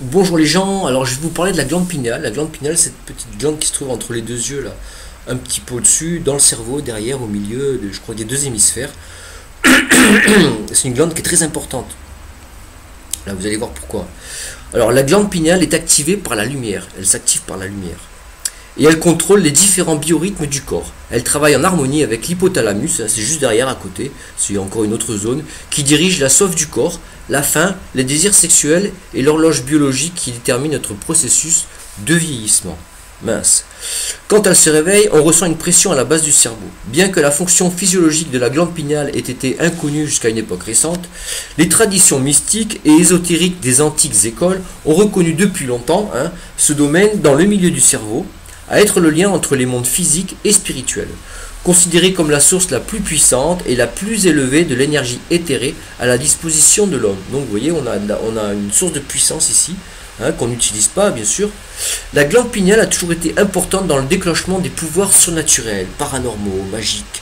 Bonjour les gens, alors je vais vous parler de la glande pinéale. La glande pinéale, c'est cette petite glande qui se trouve entre les deux yeux là, un petit peu au-dessus, dans le cerveau, derrière, au milieu, je crois, des deux hémisphères. C'est une glande qui est très importante. Là, vous allez voir pourquoi. Alors la glande pinéale est activée par la lumière, elle s'active par la lumière. Et elle contrôle les différents biorhythmes du corps. Elle travaille en harmonie avec l'hypothalamus, c'est juste derrière à côté, c'est encore une autre zone, qui dirige la soif du corps, la faim, les désirs sexuels et l'horloge biologique qui détermine notre processus de vieillissement. Mince. Quand elle se réveille, on ressent une pression à la base du cerveau. Bien que la fonction physiologique de la glande pinéale ait été inconnue jusqu'à une époque récente, les traditions mystiques et ésotériques des antiques écoles ont reconnu depuis longtemps ce domaine dans le milieu du cerveau, à être le lien entre les mondes physiques et spirituels, considéré comme la source la plus puissante et la plus élevée de l'énergie éthérée à la disposition de l'homme. Donc vous voyez, on a une source de puissance ici, qu'on n'utilise pas bien sûr. La glande pinéale a toujours été importante dans le déclenchement des pouvoirs surnaturels, paranormaux, magiques.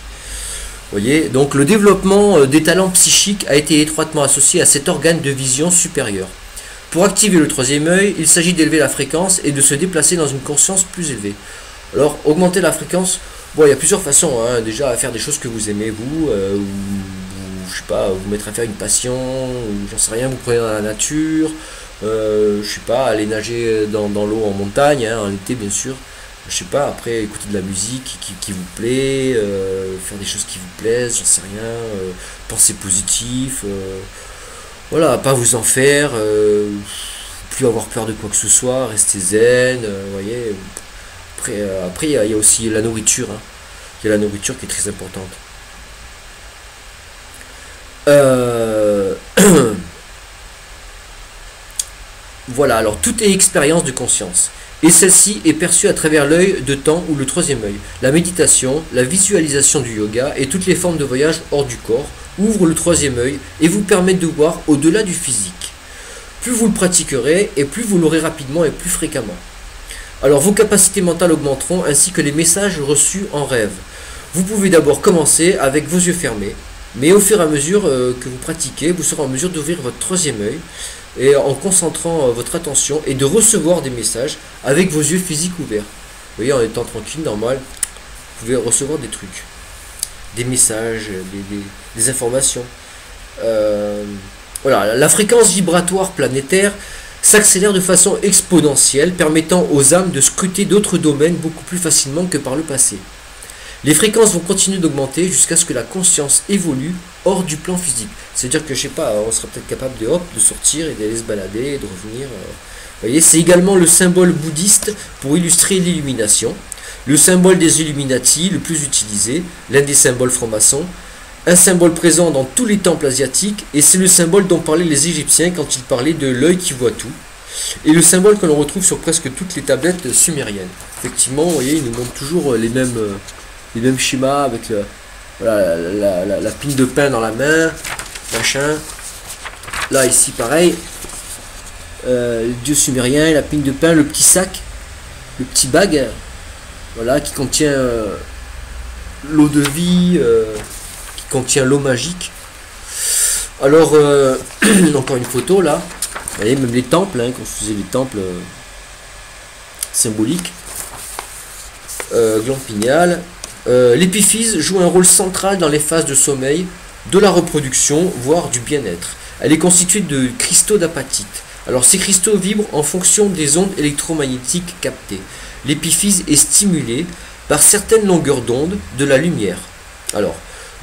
Vous voyez, donc le développement des talents psychiques a été étroitement associé à cet organe de vision supérieure. Pour activer le troisième œil, il s'agit d'élever la fréquence et de se déplacer dans une conscience plus élevée. Alors, augmenter la fréquence, bon, il y a plusieurs façons, déjà à faire des choses que vous aimez, vous, ou je sais pas, vous mettre à faire une passion, ou j'en sais rien, vous prenez dans la nature, je sais pas, aller nager dans l'eau en montagne, en été bien sûr, je sais pas, après écouter de la musique qui vous plaît, faire des choses qui vous plaisent, j'en sais rien, penser positif, voilà, pas vous en faire, plus avoir peur de quoi que ce soit, rester zen, vous voyez. Après il y a aussi la nourriture, il y a la nourriture qui est très importante. Voilà, alors tout est expérience de conscience. Et celle-ci est perçue à travers l'œil de temps ou le troisième œil. La méditation, la visualisation du yoga et toutes les formes de voyage hors du corps ouvrent le troisième œil et vous permettent de voir au-delà du physique. Plus vous le pratiquerez et plus vous l'aurez rapidement et plus fréquemment. Alors vos capacités mentales augmenteront ainsi que les messages reçus en rêve. Vous pouvez d'abord commencer avec vos yeux fermés, mais au fur et à mesure que vous pratiquez, vous serez en mesure d'ouvrir votre troisième œil et en concentrant votre attention et de recevoir des messages avec vos yeux physiques ouverts. Vous voyez, en étant tranquille, normal, vous pouvez recevoir des trucs, des messages, des informations. Voilà, la fréquence vibratoire planétaire s'accélère de façon exponentielle, permettant aux âmes de scruter d'autres domaines beaucoup plus facilement que par le passé. Les fréquences vont continuer d'augmenter jusqu'à ce que la conscience évolue hors du plan physique. C'est-à-dire que, je sais pas, on sera peut-être capable de sortir et d'aller se balader, et de revenir. Vous voyez, c'est également le symbole bouddhiste pour illustrer l'illumination. Le symbole des Illuminati, le plus utilisé, l'un des symboles francs-maçons, un symbole présent dans tous les temples asiatiques, et c'est le symbole dont parlaient les Égyptiens quand ils parlaient de l'œil qui voit tout. Et le symbole que l'on retrouve sur presque toutes les tablettes sumériennes. Effectivement, vous voyez, ils nous montrent toujours les mêmes schémas avec voilà, la pine de pain dans la main, machin. Là, ici, pareil. Le dieu sumérien, la pine de pain, le petit sac, le petit bag, voilà, qui contient l'eau de vie, qui contient l'eau magique. Alors, encore une photo là. Vous voyez, même les temples, quand on faisait les temples symboliques. Glande pinéale. L'épiphyse joue un rôle central dans les phases de sommeil, de la reproduction, voire du bien-être. Elle est constituée de cristaux d'apatite. Alors ces cristaux vibrent en fonction des ondes électromagnétiques captées. L'épiphyse est stimulée par certaines longueurs d'onde de la lumière. Alors,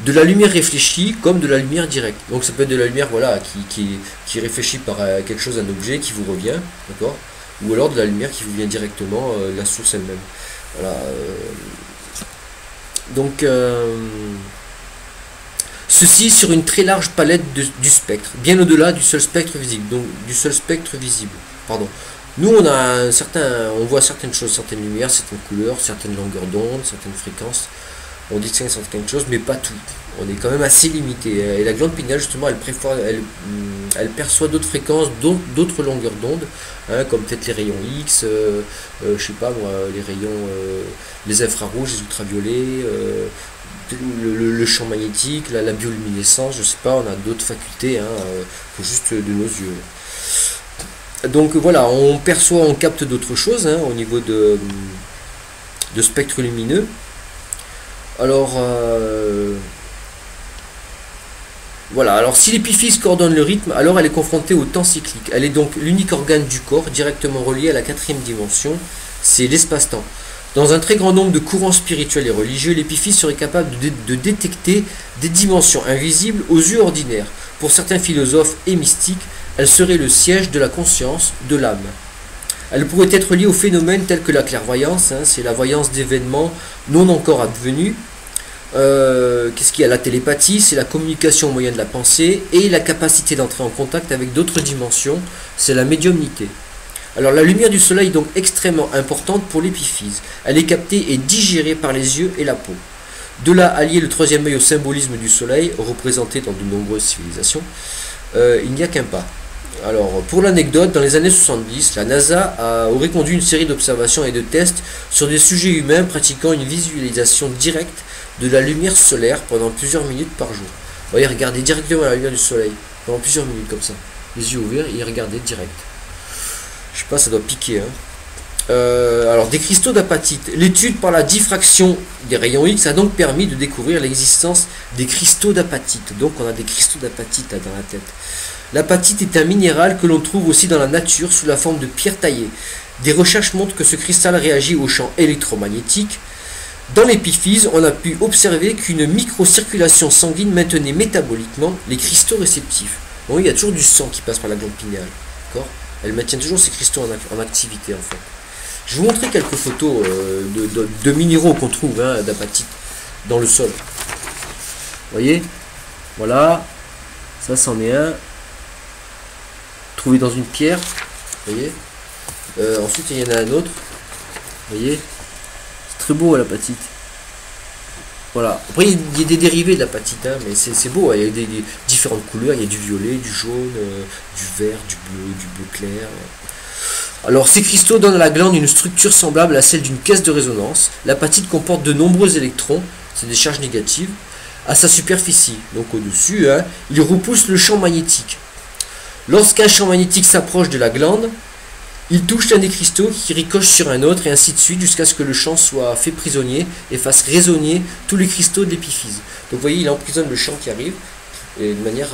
de la lumière réfléchie comme de la lumière directe. Donc ça peut être de la lumière voilà, qui est réfléchie par quelque chose, un objet qui vous revient, d'accord, ou alors de la lumière qui vous vient directement de la source elle-même. Voilà. Donc, ceci sur une très large palette du spectre, bien au-delà du seul spectre visible. Donc, du seul spectre visible. Pardon. Nous, on voit certaines choses, certaines lumières, certaines couleurs, certaines longueurs d'onde, certaines fréquences. On distingue certaines choses, mais pas tout. On est quand même assez limité. Et la glande pinéale, justement, elle perçoit d'autres fréquences, d'autres longueurs d'onde, comme peut-être les rayons X, je sais pas moi, les rayons, les infrarouges, les ultraviolets, le champ magnétique, la bioluminescence, je sais pas, on a d'autres facultés que juste de nos yeux. Donc voilà, on perçoit, on capte d'autres choses hein, au niveau de spectre lumineux. Alors, voilà, alors si l'épiphyse coordonne le rythme, alors elle est confrontée au temps cyclique. Elle est donc l'unique organe du corps directement relié à la quatrième dimension, c'est l'espace-temps. Dans un très grand nombre de courants spirituels et religieux, l'épiphyse serait capable de détecter des dimensions invisibles aux yeux ordinaires. Pour certains philosophes et mystiques, elle serait le siège de la conscience, de l'âme. Elle pourrait être liée aux phénomènes tels que la clairvoyance, hein, c'est la voyance d'événements non encore advenus. Qu'est-ce qu'il y a? La télépathie, c'est la communication au moyen de la pensée, et la capacité d'entrer en contact avec d'autres dimensions, c'est la médiumnité. Alors la lumière du soleil est donc extrêmement importante pour l'épiphyse. Elle est captée et digérée par les yeux et la peau. De là à lier le troisième œil au symbolisme du soleil, représenté dans de nombreuses civilisations, il n'y a qu'un pas. Alors, pour l'anecdote, dans les années 70, la NASA aurait conduit une série d'observations et de tests sur des sujets humains pratiquant une visualisation directe de la lumière solaire pendant plusieurs minutes par jour. Vous voyez, regardez directement la lumière du soleil pendant plusieurs minutes comme ça, les yeux ouverts, et regardez direct. Je sais pas, ça doit piquer. Hein. Alors, des cristaux d'apatite. L'étude par la diffraction des rayons X a donc permis de découvrir l'existence des cristaux d'apatite. Donc, on a des cristaux d'apatite dans la tête. L'apatite est un minéral que l'on trouve aussi dans la nature sous la forme de pierres taillées. Des recherches montrent que ce cristal réagit au champ électromagnétique. Dans l'épiphyse, on a pu observer qu'une microcirculation sanguine maintenait métaboliquement les cristaux réceptifs. Bon, il y a toujours du sang qui passe par la glande pinéale. Elle maintient toujours ces cristaux en activité en fait. Je vais vous montrer quelques photos de minéraux qu'on trouve hein, d'apatite dans le sol. Vous voyez? Voilà. Ça, c'en est un. Trouvé dans une pierre, vous voyez. Ensuite il y en a un autre, vous voyez, c'est très beau l'apatite. Voilà, après il y a des dérivés de l'apatite, hein, mais c'est beau, il y a des différentes couleurs, il y a du violet, du jaune, du vert, du bleu clair. Alors ces cristaux donnent à la glande une structure semblable à celle d'une caisse de résonance. L'apatite comporte de nombreux électrons, c'est des charges négatives, à sa superficie, donc au-dessus, hein, il repousse le champ magnétique. Lorsqu'un champ magnétique s'approche de la glande, il touche l'un des cristaux qui ricoche sur un autre et ainsi de suite jusqu'à ce que le champ soit fait prisonnier et fasse résonner tous les cristaux de l'épiphyse. Donc vous voyez, il emprisonne le champ qui arrive et de manière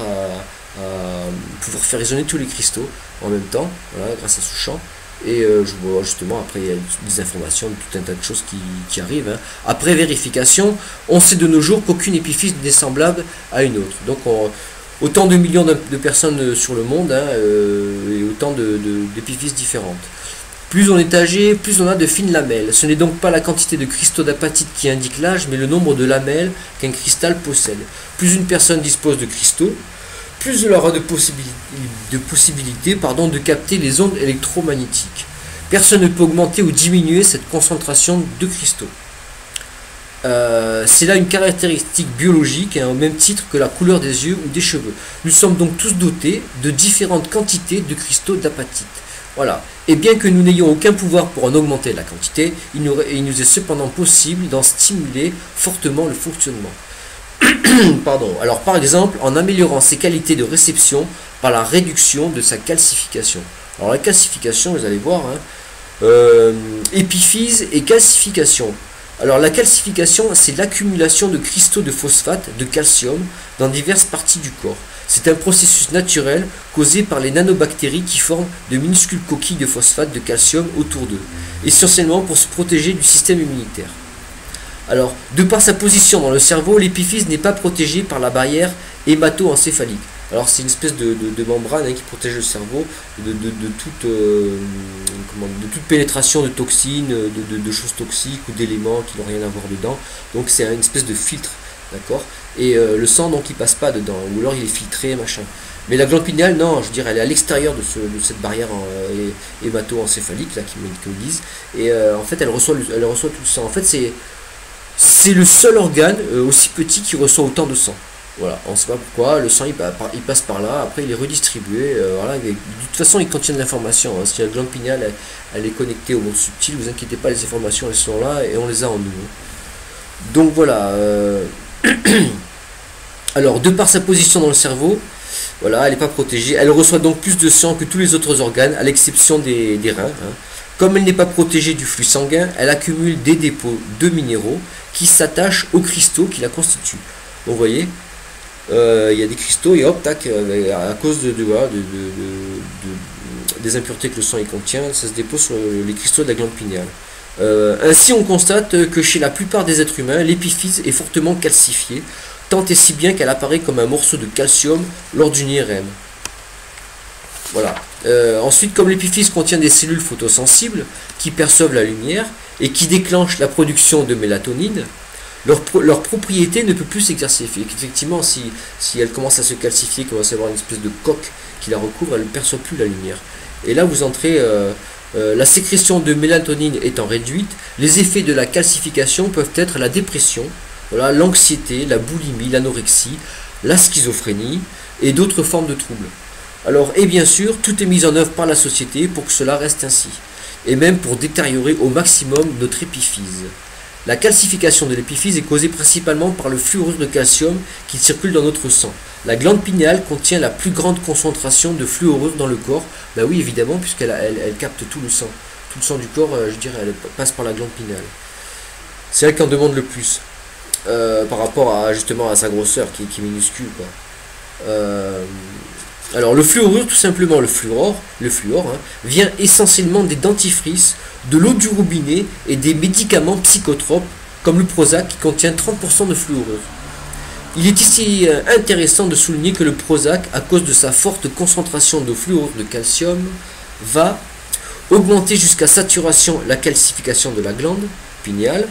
à pouvoir faire résonner tous les cristaux en même temps, voilà, grâce à ce champ. Et je vois justement après il y a des informations de tout un tas de choses qui arrivent. Hein. Après vérification, on sait de nos jours qu'aucune épiphyse n'est semblable à une autre. Donc autant de millions de personnes sur le monde hein, et autant d'épiphyses différentes. Plus on est âgé, plus on a de fines lamelles. Ce n'est donc pas la quantité de cristaux d'apatite qui indique l'âge, mais le nombre de lamelles qu'un cristal possède. Plus une personne dispose de cristaux, plus elle aura de possibilités de capter les ondes électromagnétiques. Personne ne peut augmenter ou diminuer cette concentration de cristaux. C'est là une caractéristique biologique hein, au même titre que la couleur des yeux ou des cheveux. Nous sommes donc tous dotés de différentes quantités de cristaux d'apatite. Voilà. Et bien que nous n'ayons aucun pouvoir pour en augmenter la quantité, il nous est cependant possible d'en stimuler fortement le fonctionnement. Pardon. Alors par exemple, en améliorant ses qualités de réception par la réduction de sa calcification. Alors la calcification, vous allez voir, hein, épiphyse et calcification. Alors la calcification, c'est l'accumulation de cristaux de phosphate, de calcium, dans diverses parties du corps. C'est un processus naturel causé par les nanobactéries qui forment de minuscules coquilles de phosphate de calcium autour d'eux, essentiellement pour se protéger du système immunitaire. Alors, de par sa position dans le cerveau, l'épiphyse n'est pas protégée par la barrière hémato-encéphalique. Alors c'est une espèce de membrane hein, qui protège le cerveau de toute pénétration de toxines, de choses toxiques ou d'éléments qui n'ont rien à voir dedans. Donc c'est une espèce de filtre, d'accord. Et le sang donc il passe pas dedans, ou alors il est filtré, machin. Mais la glande pinéale, non, je dirais, elle est à l'extérieur de cette barrière hémato-encéphalique là qui me disent. Et en fait elle reçoit tout le sang. En fait c'est le seul organe aussi petit qui reçoit autant de sang. Voilà, on ne sait pas pourquoi, le sang il passe par là, après il est redistribué, voilà, de toute façon il contient de l'information, hein. Si la glande pinéale elle est connectée au monde subtil, vous inquiétez pas, les informations elles sont là et on les a en nous. Donc voilà, alors de par sa position dans le cerveau, Voilà, elle n'est pas protégée. Elle reçoit donc plus de sang que tous les autres organes, à l'exception des reins. Hein. Comme elle n'est pas protégée du flux sanguin, elle accumule des dépôts de minéraux qui s'attachent aux cristaux qui la constituent. Donc, vous voyez, il y a des cristaux et hop, tac, à cause des impuretés que le sang y contient, ça se dépose sur les cristaux de la glande pinéale. Ainsi, on constate que chez la plupart des êtres humains, l'épiphyse est fortement calcifiée, tant et si bien qu'elle apparaît comme un morceau de calcium lors d'une IRM. Voilà. Ensuite, comme l'épiphyse contient des cellules photosensibles qui perçoivent la lumière et qui déclenchent la production de mélatonine, leur propriété ne peut plus s'exercer. Effectivement, si elle commence à se calcifier, commence à avoir une espèce de coque qui la recouvre, elle ne perçoit plus la lumière. Et là, vous entrez, la sécrétion de mélatonine étant réduite, les effets de la calcification peuvent être la dépression, voilà, l'anxiété, la boulimie, l'anorexie, la schizophrénie et d'autres formes de troubles. Alors, et bien sûr, tout est mis en œuvre par la société pour que cela reste ainsi, et même pour détériorer au maximum notre épiphyse. La calcification de l'épiphyse est causée principalement par le fluorure de calcium qui circule dans notre sang. La glande pinéale contient la plus grande concentration de fluorure dans le corps. Ben oui, évidemment, puisqu'elle elle capte tout le sang. Tout le sang du corps, je dirais, elle passe par la glande pinéale. C'est elle qui en demande le plus. Par rapport à, justement, à sa grosseur, qui est minuscule, quoi. Alors le fluorure, tout simplement le fluor, hein, vient essentiellement des dentifrices, de l'eau du robinet et des médicaments psychotropes comme le Prozac qui contient 30% de fluorure. Il est ici intéressant de souligner que le Prozac, à cause de sa forte concentration de fluorure de calcium, va augmenter jusqu'à saturation la calcification de la glande pinéale,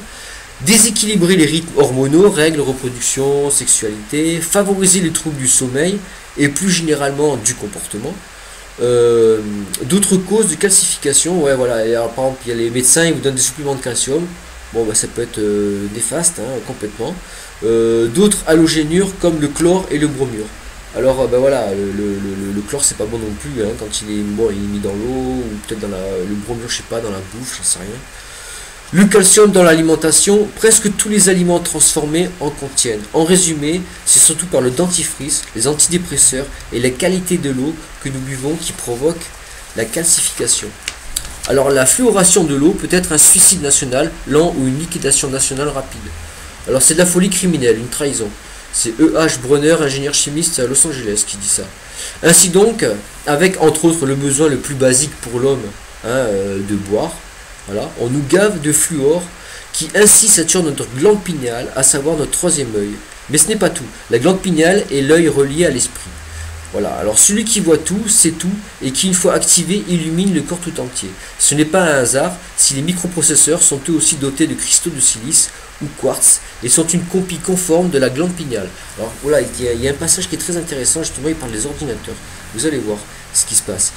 déséquilibrer les rythmes hormonaux, règles, reproduction, sexualité, favoriser les troubles du sommeil et plus généralement du comportement. D'autres causes de calcification, ouais, voilà. Et alors, par exemple, il y a les médecins, ils vous donnent des suppléments de calcium. Bon, bah, ça peut être néfaste, hein, complètement. D'autres halogénures comme le chlore et le bromure. Alors, bah, voilà, le chlore, c'est pas bon non plus, hein, quand il est mis dans l'eau, ou peut-être dans le bromure, je sais pas, dans la bouffe, j'en sais rien. Le calcium dans l'alimentation, presque tous les aliments transformés en contiennent. En résumé, c'est surtout par le dentifrice, les antidépresseurs et la qualité de l'eau que nous buvons qui provoquent la calcification. Alors la fluoration de l'eau peut être un suicide national lent ou une liquidation nationale rapide. Alors c'est de la folie criminelle, une trahison. C'est E.H. Brunner, ingénieur chimiste à Los Angeles, qui dit ça. Ainsi donc, avec entre autres le besoin le plus basique pour l'homme, hein, de boire, voilà, on nous gave de fluor qui ainsi sature notre glande pinéale, à savoir notre troisième œil. Mais ce n'est pas tout. La glande pinéale est l'œil relié à l'esprit. Voilà, alors celui qui voit tout, sait tout, et qui une fois activé illumine le corps tout entier. Ce n'est pas un hasard si les microprocesseurs sont eux aussi dotés de cristaux de silice ou quartz et sont une copie conforme de la glande pinéale. Alors voilà, il y a un passage qui est très intéressant, justement il parle des ordinateurs. Vous allez voir ce qui se passe.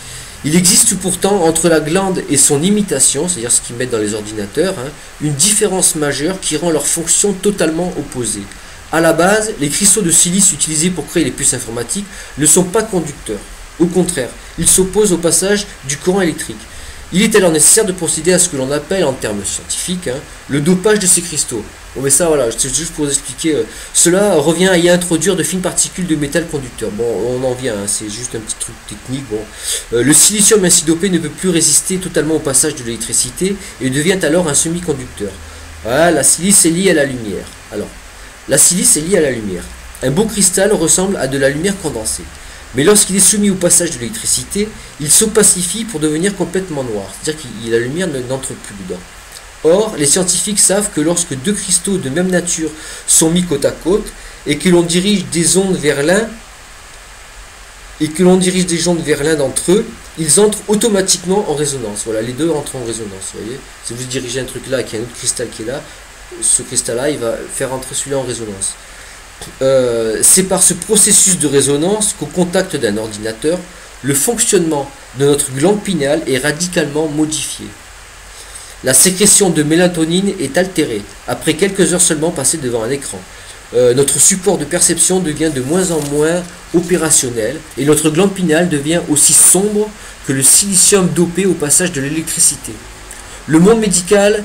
Il existe pourtant entre la glande et son imitation, c'est-à-dire ce qu'ils mettent dans les ordinateurs, hein, une différence majeure qui rend leurs fonctions totalement opposées. A la base, les cristaux de silice utilisés pour créer les puces informatiques ne sont pas conducteurs. Au contraire, ils s'opposent au passage du courant électrique. Il est alors nécessaire de procéder à ce que l'on appelle, en termes scientifiques, hein, le dopage de ces cristaux. Bon, mais ça, voilà, c'est juste pour vous expliquer. Cela revient à y introduire de fines particules de métal conducteur. Bon, on en vient, hein, c'est juste un petit truc technique. Bon. Le silicium ainsi dopé ne peut plus résister totalement au passage de l'électricité et devient alors un semi-conducteur. Voilà, la silice est liée à la lumière. Alors, la silice est liée à la lumière. Un beau cristal ressemble à de la lumière condensée. Mais lorsqu'il est soumis au passage de l'électricité, il s'opacifie pour devenir complètement noir. C'est-à-dire que la lumière n'entre plus dedans. Or, les scientifiques savent que lorsque deux cristaux de même nature sont mis côte à côte et que l'on dirige des ondes vers l'un d'entre eux, ils entrent automatiquement en résonance. Voilà, les deux entrent en résonance. Vous voyez, si vous dirigez un truc là et qu'il y a un autre cristal qui est là, ce cristal-là, il va faire entrer celui-là en résonance. C'est par ce processus de résonance qu'au contact d'un ordinateur, le fonctionnement de notre glande pinéale est radicalement modifié. La sécrétion de mélatonine est altérée après quelques heures seulement passées devant un écran. Notre support de perception devient de moins en moins opérationnel et notre glande pinéale devient aussi sombre que le silicium dopé au passage de l'électricité. Le monde médical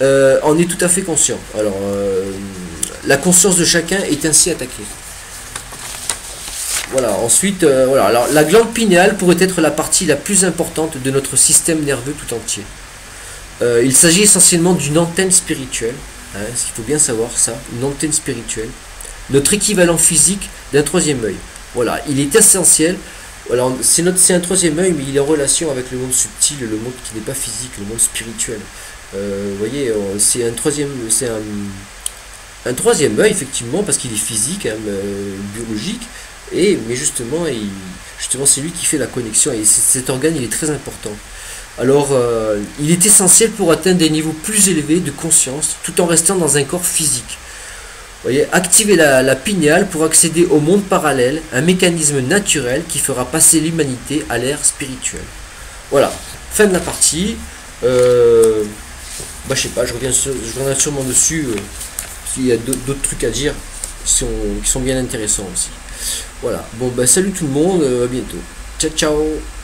en est tout à fait conscient. Alors, la conscience de chacun est ainsi attaquée. Voilà, ensuite, voilà. Alors, la glande pinéale pourrait être la partie la plus importante de notre système nerveux tout entier. Il s'agit essentiellement d'une antenne spirituelle, hein, ce qu'il faut bien savoir ça, une antenne spirituelle, notre équivalent physique d'un troisième œil. Voilà, il est essentiel. Alors, c'est un troisième œil, mais il est en relation avec le monde subtil, le monde qui n'est pas physique, le monde spirituel. Vous voyez, c'est un troisième œil, effectivement, parce qu'il est physique, hein, biologique, mais justement, c'est lui qui fait la connexion, et cet organe, il est très important. Alors, il est essentiel pour atteindre des niveaux plus élevés de conscience, tout en restant dans un corps physique. Vous voyez, activer la pinéale pour accéder au monde parallèle, un mécanisme naturel qui fera passer l'humanité à l'ère spirituelle. Voilà, fin de la partie. Je sais pas, je reviendrai sûrement dessus. Il y a d'autres trucs à dire qui sont bien intéressants aussi. Voilà, bon, salut tout le monde, à bientôt. Ciao, ciao.